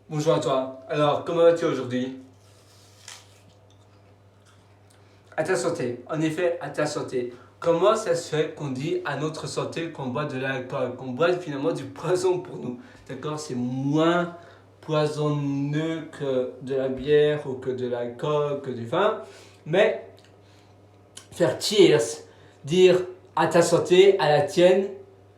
Bonjour à toi. Alors, comment vas-tu aujourd'hui? À ta santé. En effet, à ta santé. Comment ça se fait qu'on dit à notre santé qu'on boit de l'alcool, qu'on boit finalement du poison pour nous? D'accord? C'est moins poisonneux que de la bière ou que de l'alcool, que du vin. Mais faire cheers, dire à ta santé, à la tienne,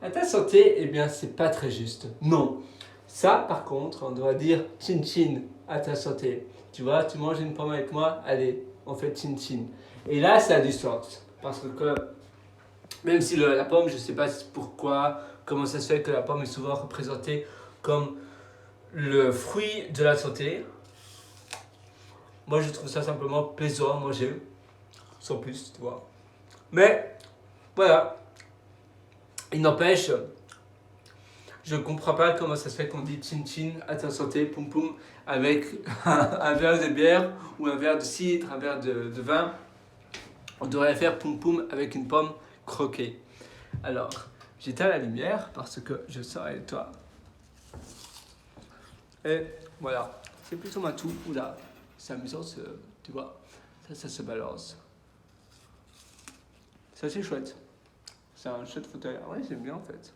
à ta santé, eh bien, c'est pas très juste. Non. Ça, par contre, on doit dire chin chin à ta santé. Tu vois, tu manges une pomme avec moi, allez, on fait chin chin. Et là, ça a du sens. Parce que même si la pomme, je ne sais pas pourquoi, comment ça se fait que la pomme est souvent représentée comme le fruit de la santé. Moi, je trouve ça simplement plaisant à manger, sans plus, tu vois. Mais, voilà, il n'empêche, je ne comprends pas comment ça se fait qu'on dit chin chin à ta santé, poum poum, avec un verre de bière ou un verre de cidre, un verre de vin. On devrait faire poum poum avec une pomme croquée. Alors, j'éteins la lumière parce que je sors avec toi. Et voilà, c'est plutôt ma tout. Oula, c'est amusant, tu vois, ça se balance. C'est assez chouette. C'est un chouette fauteuil. Ah ouais, j'aime bien en fait.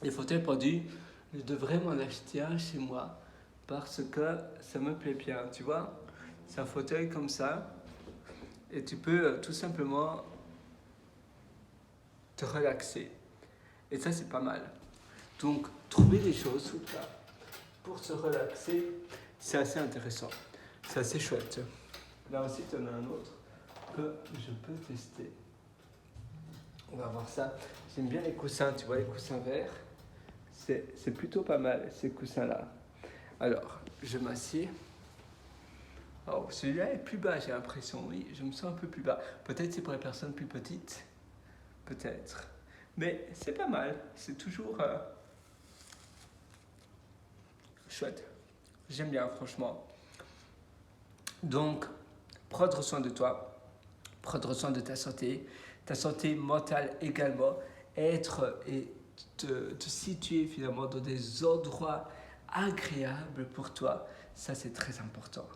Les fauteuils produits, je devrais m'en acheter un chez moi parce que ça me plaît bien, tu vois. C'est un fauteuil comme ça et tu peux tout simplement te relaxer. Et ça, c'est pas mal. Donc, trouver des choses pour se relaxer, c'est assez intéressant. C'est assez chouette. Là aussi, tu en as un autre que je peux tester. On va voir ça. J'aime bien les coussins, tu vois, les coussins verts. C'est plutôt pas mal, ces coussins-là. Alors, je m'assieds. Oh, celui-là est plus bas, j'ai l'impression. Oui, je me sens un peu plus bas. Peut-être c'est pour les personnes plus petites. Peut-être. Mais c'est pas mal. C'est toujours chouette. J'aime bien, franchement. Donc, prendre soin de toi, prendre soin de ta santé mentale également, être et te situer finalement dans des endroits agréables pour toi, ça c'est très important.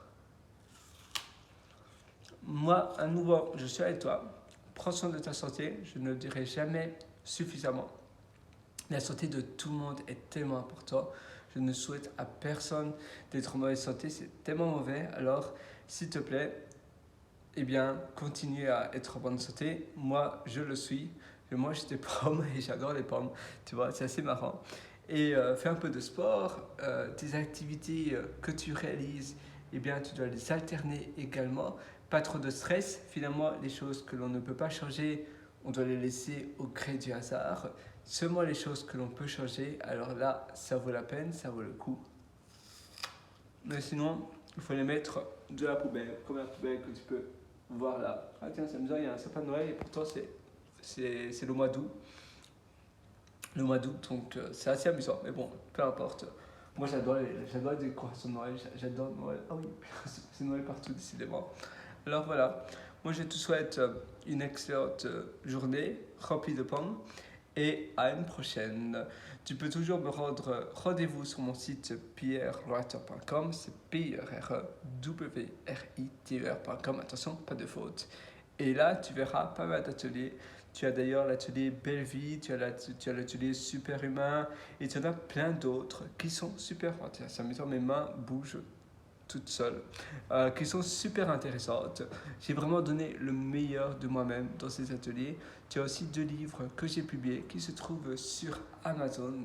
Moi, à nouveau, je suis avec toi. Prends soin de ta santé, je ne le dirai jamais suffisamment. La santé de tout le monde est tellement importante. Je ne souhaite à personne d'être en mauvaise santé, c'est tellement mauvais. Alors, s'il te plaît, eh bien, continue à être en bonne santé. Moi, je le suis. Je mange des pommes et j'adore les pommes. Tu vois, c'est assez marrant. Et fais un peu de sport. Tes activités que tu réalises, eh bien, tu dois les alterner également. Pas trop de stress. Finalement, les choses que l'on ne peut pas changer, on doit les laisser au gré du hasard. Seulement les choses que l'on peut changer, alors là, ça vaut la peine, ça vaut le coup. Mais sinon, il faut les mettre de la poubelle, comme la poubelle que tu peux voir là. Ah tiens, c'est amusant, il y a un sapin de Noël et pourtant c'est le mois d'août. Le mois d'août, donc c'est assez amusant. Mais bon, peu importe. Moi j'adore les décorations de Noël, j'adore Noël. Ah oui, c'est Noël partout décidément. Alors voilà, moi je te souhaite une excellente journée remplie de pommes et à une prochaine. Tu peux toujours me rendre rendez-vous sur mon site pierrewriter.com, c'est pierrewriter.com, attention, pas de faute. Et là, tu verras pas mal d'ateliers. Tu as d'ailleurs l'atelier Belle Vie, tu as l'atelier Super Humain, et tu en as plein d'autres qui sont super. Oh, tiens, c'est amusant, mes mains bougent toutes seules, qui sont super intéressantes. J'ai vraiment donné le meilleur de moi-même dans ces ateliers. Tu as aussi 2 livres que j'ai publiés qui se trouvent sur Amazon.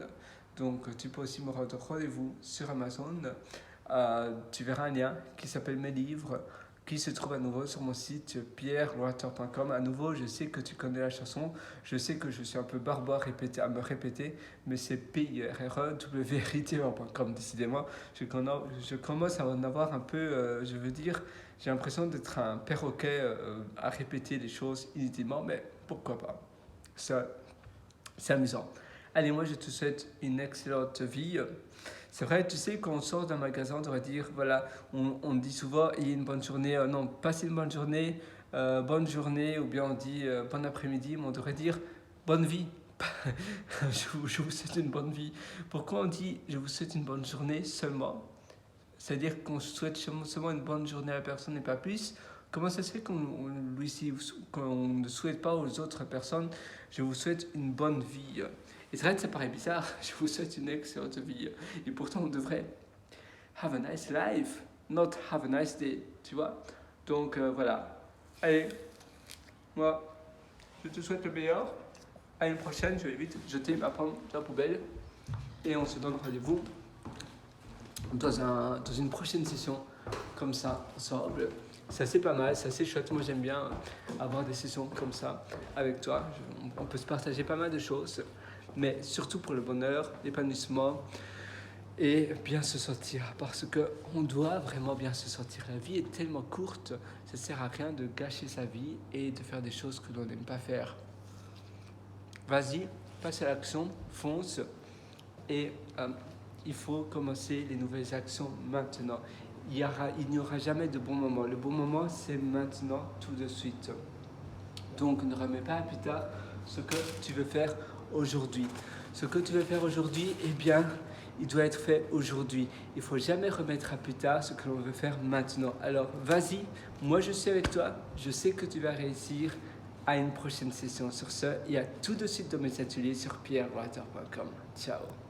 Donc tu peux aussi me rendre rendez-vous sur Amazon. Tu verras un lien qui s'appelle Mes livres qui se trouve à nouveau sur mon site pierrewriter.com. À nouveau, je sais que tu connais la chanson, je sais que je suis un peu barbare à me répéter, mais c'est pierrewriter.com, décidément. Je commence à en avoir un peu, je veux dire, j'ai l'impression d'être un perroquet à répéter les choses inutilement, mais pourquoi pas. Ça, c'est amusant. Allez, moi je te souhaite une excellente vie. C'est vrai, tu sais, quand on sort d'un magasin, on devrait dire, voilà, on dit souvent, ayez une bonne journée, non, passez une bonne journée, ou bien on dit bon après-midi, mais on devrait dire bonne vie, je vous souhaite une bonne vie. Pourquoi on dit je vous souhaite une bonne journée seulement? C'est-à-dire qu'on souhaite seulement une bonne journée à la personne et pas plus. Comment ça se fait qu'on ne souhaite pas aux autres personnes je vous souhaite une bonne vie? Et c'est vrai que ça paraît bizarre, je vous souhaite une excellente vie. Et pourtant on devrait have a nice life, not have a nice day, tu vois. Donc voilà. Allez, moi je te souhaite le meilleur. À une prochaine, je vais vite jeter ma pomme dans la poubelle. Et on se donne rendez-vous dans une prochaine session comme ça, ensemble. C'est assez pas mal, c'est assez chouette. Moi, j'aime bien avoir des sessions comme ça avec toi. On peut se partager pas mal de choses, mais surtout pour le bonheur, l'épanouissement et bien se sortir. Parce qu'on doit vraiment bien se sortir. La vie est tellement courte, ça ne sert à rien de gâcher sa vie et de faire des choses que l'on n'aime pas faire. Vas-y, passe à l'action, fonce et il faut commencer les nouvelles actions maintenant. Il n'y aura jamais de bon moment. Le bon moment, c'est maintenant, tout de suite. Donc, ne remets pas à plus tard ce que tu veux faire aujourd'hui. Ce que tu veux faire aujourd'hui, eh bien, il doit être fait aujourd'hui. Il ne faut jamais remettre à plus tard ce que l'on veut faire maintenant. Alors, vas-y, moi je suis avec toi. Je sais que tu vas réussir. À une prochaine session. Sur ce, il y a tout de suite dans mes ateliers sur pierrewater.com. Ciao.